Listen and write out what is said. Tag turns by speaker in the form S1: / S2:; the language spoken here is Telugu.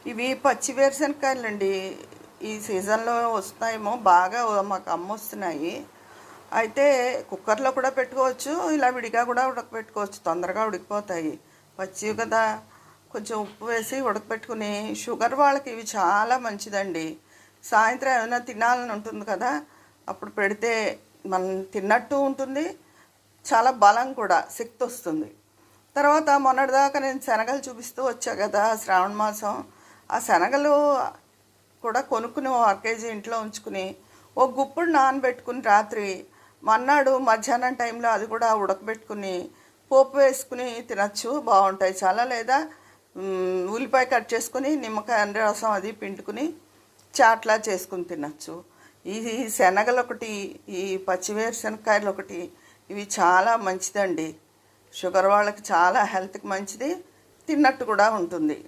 S1: ఇవి పచ్చి వేరుశనక్కాయలండి. ఈ సీజన్లో వస్తాయేమో బాగా మాకు అమ్మొస్తున్నాయి. అయితే కుక్కర్లో కూడా పెట్టుకోవచ్చు, ఇలా విడిగా కూడా ఉడకపెట్టుకోవచ్చు, తొందరగా ఉడికిపోతాయి. పచ్చివి కదా, కొంచెం ఉప్పు వేసి ఉడకపెట్టుకుని, షుగర్ వాళ్ళకి ఇవి చాలా మంచిదండి. సాయంత్రం ఏమైనా తినాలని ఉంటుంది కదా, అప్పుడు పెడితే మనం తిన్నట్టు ఉంటుంది, చాలా బలం కూడా, శక్తి వస్తుంది. తర్వాత మొన్నటిదాకా నేను శనగలు చూపిస్తూ వచ్చా కదా, శ్రావణ మాసం. ఆ శనగలు కూడా కొనుక్కుని 1 కేజీ ఇంట్లో ఉంచుకుని ఒక గుప్పుడు నానబెట్టుకుని రాత్రి మన్నాడు మధ్యాహ్నం టైంలో అది కూడా ఉడకబెట్టుకుని పోపు వేసుకుని తినచ్చు, బాగుంటాయి చాలా. లేదా ఉల్లిపాయ కట్ చేసుకుని నిమ్మకాయ రసం అది పిండుకుని చాట్లా చేసుకుని తినచ్చు. ఈ శనగలు ఒకటి, ఈ పచ్చివేరుశనక్కాయలు ఒకటి, ఇవి చాలా మంచిదండి. షుగర్ వాళ్ళకి చాలా హెల్త్కి మంచిది, తిన్నట్టు కూడా ఉంటుంది.